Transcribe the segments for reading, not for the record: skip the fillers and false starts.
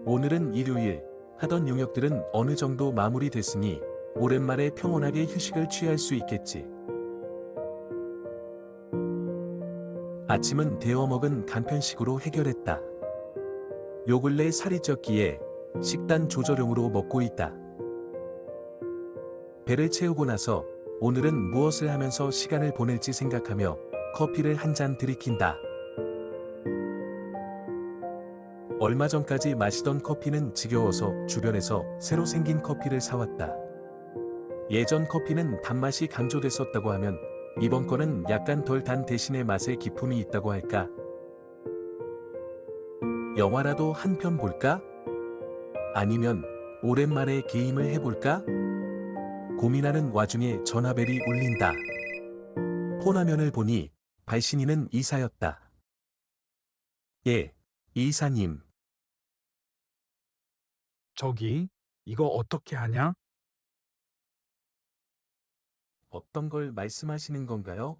오늘은 일요일, 하던 용역들은 어느 정도 마무리됐으니 오랜만에 평온하게 휴식을 취할 수 있겠지. 아침은 데워 먹은 간편식으로 해결했다. 요 근래 살이 쪘기에 식단 조절용으로 먹고 있다. 배를 채우고 나서 오늘은 무엇을 하면서 시간을 보낼지 생각하며 커피를 한 잔 들이킨다. 얼마 전까지 마시던 커피는 지겨워서 주변에서 새로 생긴 커피를 사왔다. 예전 커피는 단맛이 강조됐었다고 하면 이번 거는 약간 덜 단 대신에 맛에 기품이 있다고 할까? 영화라도 한 편 볼까? 아니면 오랜만에 게임을 해볼까? 고민하는 와중에 전화벨이 울린다. 폰화면을 보니 발신인은 이사였다. 예, 이사님. 저기, 이거 어떻게 하냐? 어떤 걸 말씀하시는 건가요?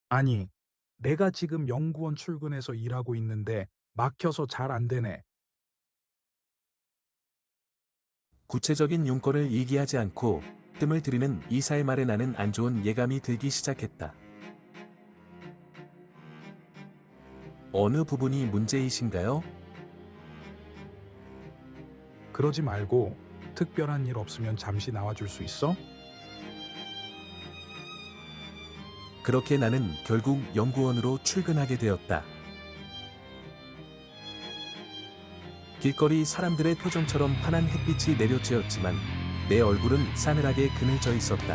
아니, 내가 지금 연구원 출근해서 일하고 있는데 막혀서 잘 안 되네. 구체적인 용건을 얘기하지 않고 뜸을 들이는 이사의 말에 나는 안 좋은 예감이 들기 시작했다. 어느 부분이 문제이신가요? 그러지 말고 특별한 일 없으면 잠시 나와줄 수 있어? 그렇게 나는 결국 연구원으로 출근하게 되었다. 길거리 사람들의 표정처럼 환한 햇빛이 내려쬐었지만 내 얼굴은 싸늘하게 그늘져 있었다.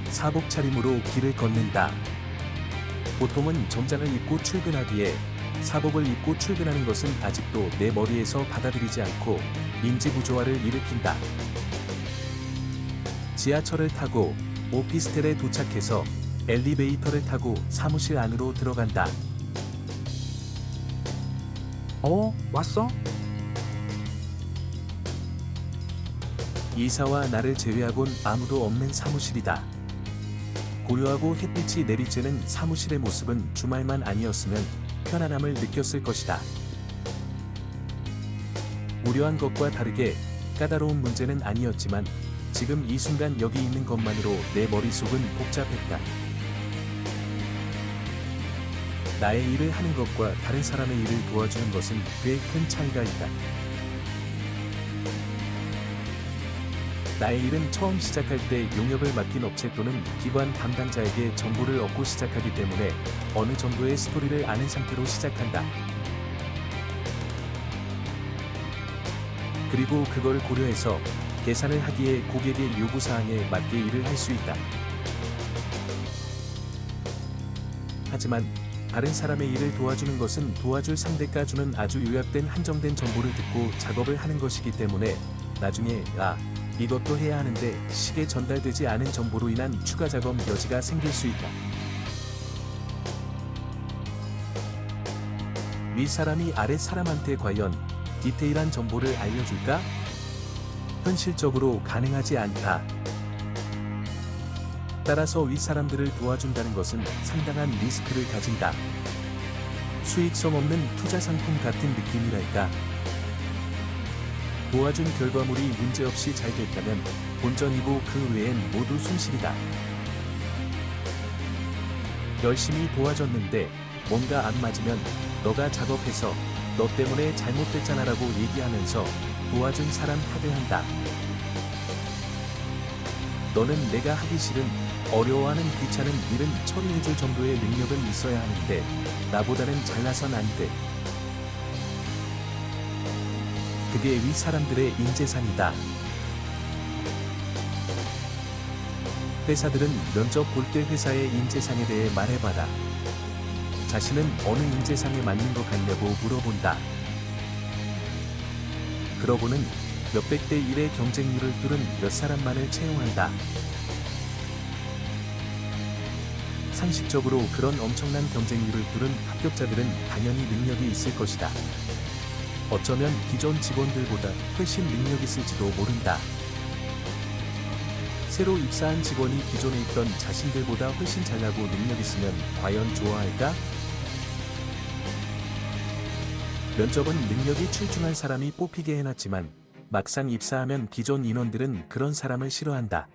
사복 차림으로 길을 걷는다. 보통은 정장을 입고 출근하기에 사복을 입고 출근하는 것은 아직도 내 머리에서 받아들이지 않고 인지부조화를 일으킨다. 지하철을 타고 오피스텔에 도착해서 엘리베이터를 타고 사무실 안으로 들어간다. 왔어? 이사와 나를 제외하곤 아무도 없는 사무실이다. 고요하고 햇빛이 내리쬐는 사무실의 모습은 주말만 아니었으면 편안함을 느꼈을 것이다. 우려한 것과 다르게 까다로운 문제는 아니었지만 지금 이 순간 여기 있는 것만으로 내 머릿속은 복잡했다. 나의 일을 하는 것과 다른 사람의 일을 도와주는 것은 꽤 큰 차이가 있다. 나의 일은 처음 시작할 때 용역을 맡긴 업체 또는 기관 담당자에게 정보를 얻고 시작하기 때문에 어느 정도의 스토리를 아는 상태로 시작한다. 그리고 그걸 고려해서 계산을 하기에 고객의 요구사항에 맞게 일을 할 수 있다. 하지만 다른 사람의 일을 도와주는 것은 도와줄 상대가 주는 아주 요약된 한정된 정보를 듣고 작업을 하는 것이기 때문에 나중에 이것도 해야 하는데 식에 전달되지 않은 정보로 인한 추가 작업 여지가 생길 수 있다. 위 사람이 아래 사람한테 과연 디테일한 정보를 알려줄까? 현실적으로 가능하지 않다. 따라서 위 사람들을 도와준다는 것은 상당한 리스크를 가진다. 수익성 없는 투자 상품 같은 느낌이랄까. 도와준 결과물이 문제없이 잘 됐다면 본전이고 그 외엔 모두 손실이다. 열심히 도와줬는데 뭔가 안 맞으면 너가 작업해서 너 때문에 잘못됐잖아라고 얘기하면서 도와준 사람 탓을 한다. 너는 내가 하기 싫은 어려워하는 귀찮은 일은 처리해줄 정도의 능력은 있어야 하는데 나보다는 잘나선 안 돼. 그게 위 사람들의 인재상이다. 회사들은 면접 볼 때 회사의 인재상에 대해 말해봐라. 자신은 어느 인재상에 맞는 것 같냐고 물어본다. 그러고는 몇백 대 1의 경쟁률을 뚫은 몇 사람만을 채용한다. 상식적으로 그런 엄청난 경쟁률을 뚫은 합격자들은 당연히 능력이 있을 것이다. 어쩌면 기존 직원들보다 훨씬 능력 있을지도 모른다. 새로 입사한 직원이 기존에 있던 자신들보다 훨씬 잘나고 능력 있으면 과연 좋아할까? 면접은 능력이 출중한 사람이 뽑히게 해놨지만 막상 입사하면 기존 인원들은 그런 사람을 싫어한다.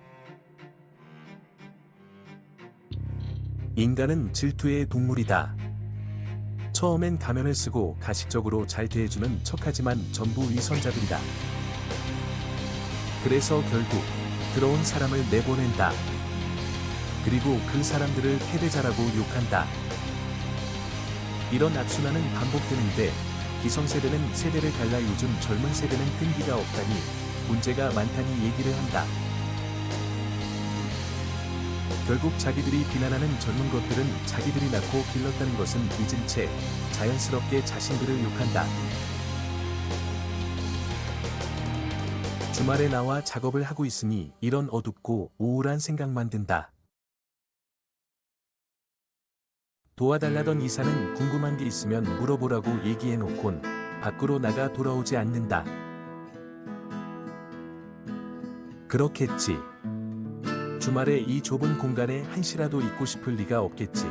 인간은 질투의 동물이다. 처음엔 가면을 쓰고 가식적으로 잘 대해주는 척하지만 전부 위선자들이다. 그래서 결국 들어온 사람을 내보낸다. 그리고 그 사람들을 패배자라고 욕한다. 이런 악순환은 반복되는데 기성세대는 세대를 갈라 요즘 젊은 세대는 끈기가 없다니 문제가 많다니 얘기를 한다. 결국 자기들이 비난하는 젊은 것들은 자기들이 낳고 길렀다는 것은 잊은 채 자연스럽게 자신들을 욕한다. 주말에 나와 작업을 하고 있으니 이런 어둡고 우울한 생각만 든다. 도와달라던 이사는 궁금한 게 있으면 물어보라고 얘기해놓곤 밖으로 나가 돌아오지 않는다. 그렇겠지. 주말에 이 좁은 공간에 한시라도 있고 싶을 리가 없겠지.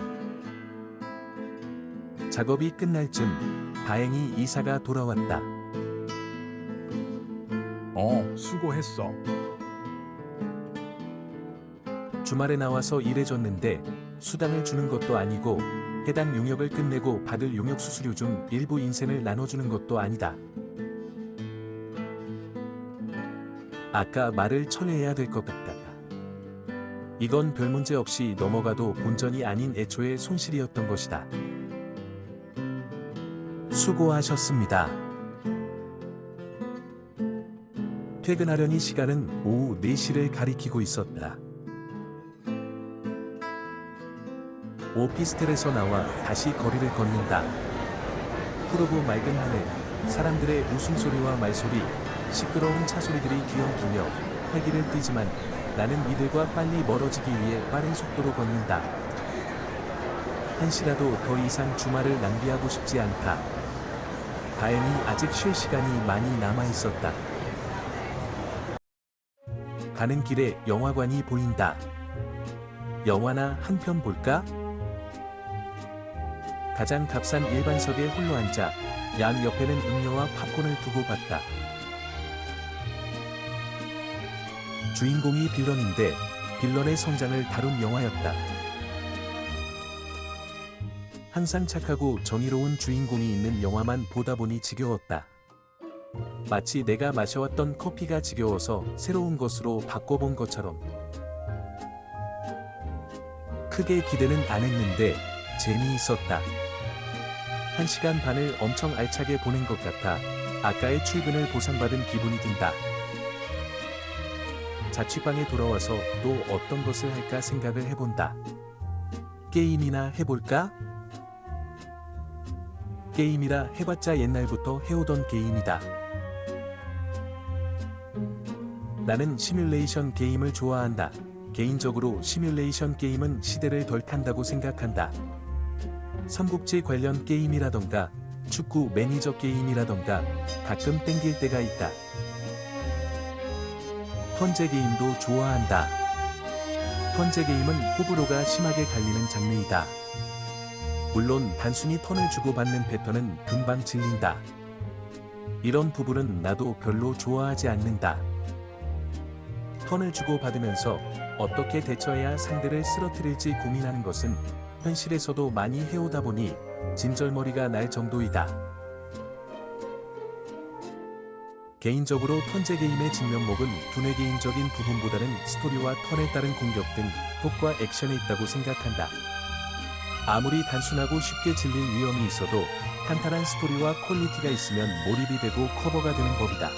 작업이 끝날 쯤 다행히 이사가 돌아왔다. 수고했어. 주말에 나와서 일해줬는데 수당을 주는 것도 아니고 해당 용역을 끝내고 받을 용역 수수료 중 일부 인센을 나눠주는 것도 아니다. 아까 말을 처리해야 될 것 같다. 이건 별 문제 없이 넘어가도 본전이 아닌 애초의 손실이었던 것이다. 수고하셨습니다. 퇴근하려니 시간은 오후 4시를 가리키고 있었다. 오피스텔에서 나와 다시 거리를 걷는다. 푸르고 맑은 하늘, 사람들의 웃음소리와 말소리, 시끄러운 차소리들이 뒤엉키며 활기를 띠지만 나는 이들과 빨리 멀어지기 위해 빠른 속도로 걷는다. 한시라도 더 이상 주말을 낭비하고 싶지 않다. 다행히 아직 쉴 시간이 많이 남아 있었다. 가는 길에 영화관이 보인다. 영화나 한 편 볼까? 가장 값싼 일반석에 홀로 앉아 양 옆에는 음료와 팝콘을 두고 봤다. 주인공이 빌런인데 빌런의 성장을 다룬 영화였다. 항상 착하고 정의로운 주인공이 있는 영화만 보다 보니 지겨웠다. 마치 내가 마셔왔던 커피가 지겨워서 새로운 것으로 바꿔본 것처럼. 크게 기대는 안 했는데 재미있었다. 1시간 반을 엄청 알차게 보낸 것 같아 아까의 출근을 보상받은 기분이 든다. 자취방에 돌아와서 또 어떤 것을 할까 생각을 해본다. 게임이나 해볼까? 게임이라 해봤자 옛날부터 해오던 게임이다. 나는 시뮬레이션 게임을 좋아한다. 개인적으로 시뮬레이션 게임은 시대를 덜 탄다고 생각한다. 삼국지 관련 게임이라던가 축구 매니저 게임이라던가 가끔 땡길 때가 있다. 턴제 게임도 좋아한다. 턴제 게임은 호불호가 심하게 갈리는 장르이다. 물론 단순히 턴을 주고받는 패턴은 금방 질린다. 이런 부분은 나도 별로 좋아하지 않는다. 턴을 주고받으면서 어떻게 대처해야 상대를 쓰러뜨릴지 고민하는 것은 현실에서도 많이 해오다 보니 진절머리가 날 정도이다. 개인적으로 턴제 게임의 진면목은 두뇌 개인적인 부분보다는 스토리와 턴에 따른 공격 등 효과 액션에 있다고 생각한다. 아무리 단순하고 쉽게 질릴 위험이 있어도 탄탄한 스토리와 퀄리티가 있으면 몰입이 되고 커버가 되는 법이다.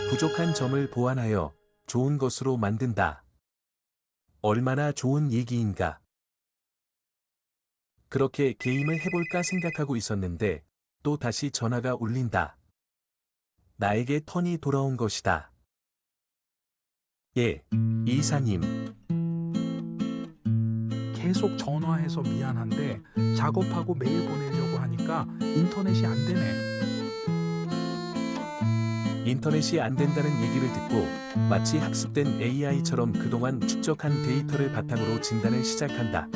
부족한 점을 보완하여 좋은 것으로 만든다. 얼마나 좋은 얘기인가. 그렇게 게임을 해볼까 생각하고 있었는데 또 다시 전화가 울린다. 나에게 턴이 돌아온 것이다. 예, 이사님. 계속 전화해서 미안한데 작업하고 메일 보내려고 하니까 인터넷이 안 되네. 인터넷이 안 된다는 얘기를 듣고 마치 학습된 AI처럼 그동안 축적한 데이터를 바탕으로 진단을 시작한다.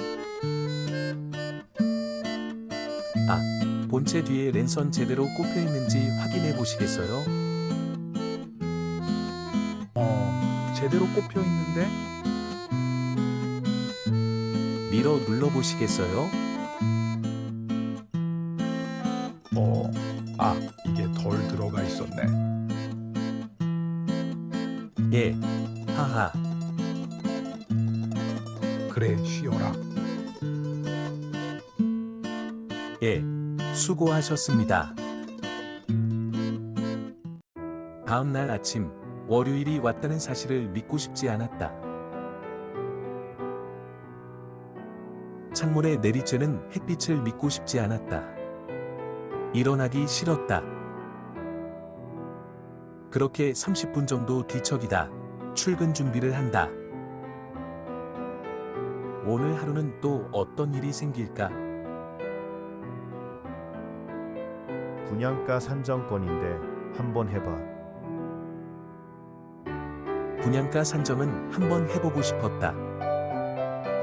본체 뒤에 랜선 제대로 꼽혀 있는지 확인해 보시겠어요? 제대로 꼽혀 있는데? 밀어 눌러 보시겠어요? 이게 덜 들어가 있었네. 예. 하하. 그래, 쉬어라. 예. 수고하셨습니다. 다음 날 아침, 월요일이 왔다는 사실을 믿고 싶지 않았다. 창문에 내리쬐는 햇빛을 믿고 싶지 않았다. 일어나기 싫었다. 그렇게 30분 정도 뒤척이다 출근 준비를 한다. 오늘 하루는 또 어떤 일이 생길까? 분양가 산정권인데 한번 해봐. 분양가 산정은 한번 해보고 싶었다.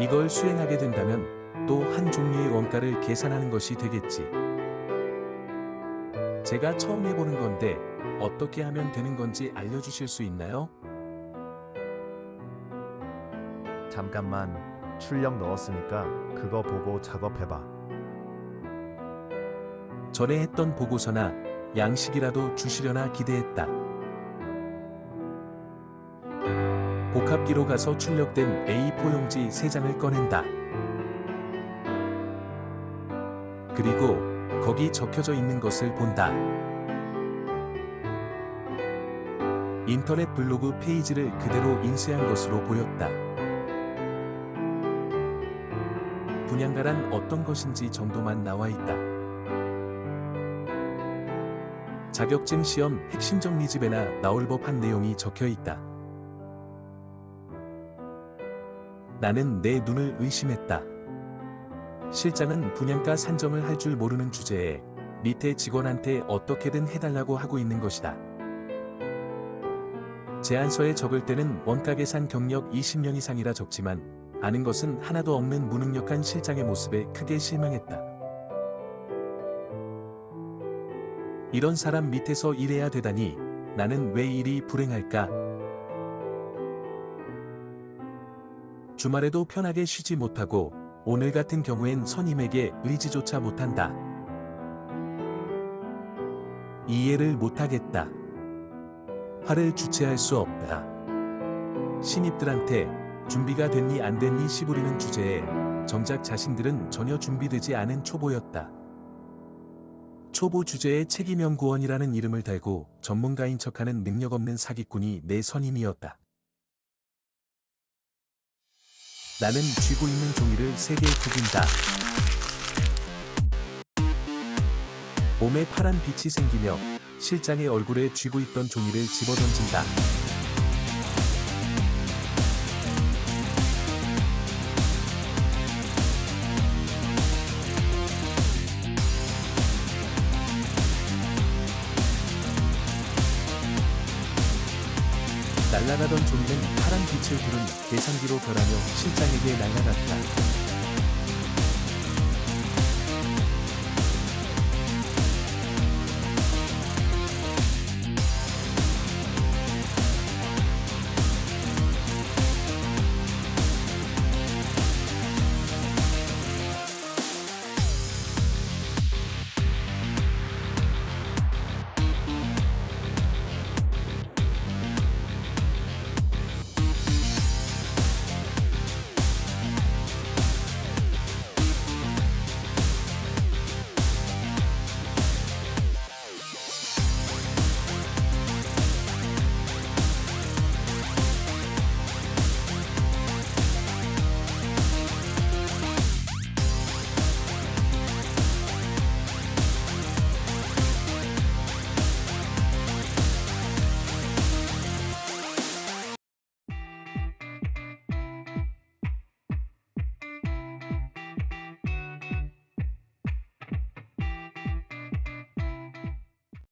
이걸 수행하게 된다면 또 한 종류의 원가를 계산하는 것이 되겠지. 제가 처음 해보는 건데 어떻게 하면 되는 건지 알려주실 수 있나요? 잠깐만, 출력 넣었으니까 그거 보고 작업해봐. 전에 했던 보고서나 양식이라도 주시려나 기대했다. 복합기로 가서 출력된 A4 용지 3장을 꺼낸다. 그리고 거기 적혀져 있는 것을 본다. 인터넷 블로그 페이지를 그대로 인쇄한 것으로 보였다. 분양가란 어떤 것인지 정도만 나와 있다. 자격증 시험 핵심 정리집에나 나올 법한 내용이 적혀 있다. 나는 내 눈을 의심했다. 실장은 분양가 산정을 할 줄 모르는 주제에 밑에 직원한테 어떻게든 해달라고 하고 있는 것이다. 제안서에 적을 때는 원가 계산 경력 20년 이상이라 적지만 아는 것은 하나도 없는 무능력한 실장의 모습에 크게 실망했다. 이런 사람 밑에서 일해야 되다니 나는 왜 이리 불행할까? 주말에도 편하게 쉬지 못하고 오늘 같은 경우엔 선임에게 의지조차 못한다. 이해를 못하겠다. 화를 주체할 수 없다. 신입들한테 준비가 됐니 안 됐니 씨부리는 주제에 정작 자신들은 전혀 준비되지 않은 초보였다. 초보 주제에 책임연구원이라는 이름을 달고 전문가인 척하는 능력 없는 사기꾼이 내 선임이었다. 나는 쥐고 있는 종이를 3개 구긴다. 몸에 파란 빛이 생기며 실장의 얼굴에 쥐고 있던 종이를 집어던진다. 날아가던 종이는 파란 빛을 부른 계산기로 변하며 실장에게 날아갔다.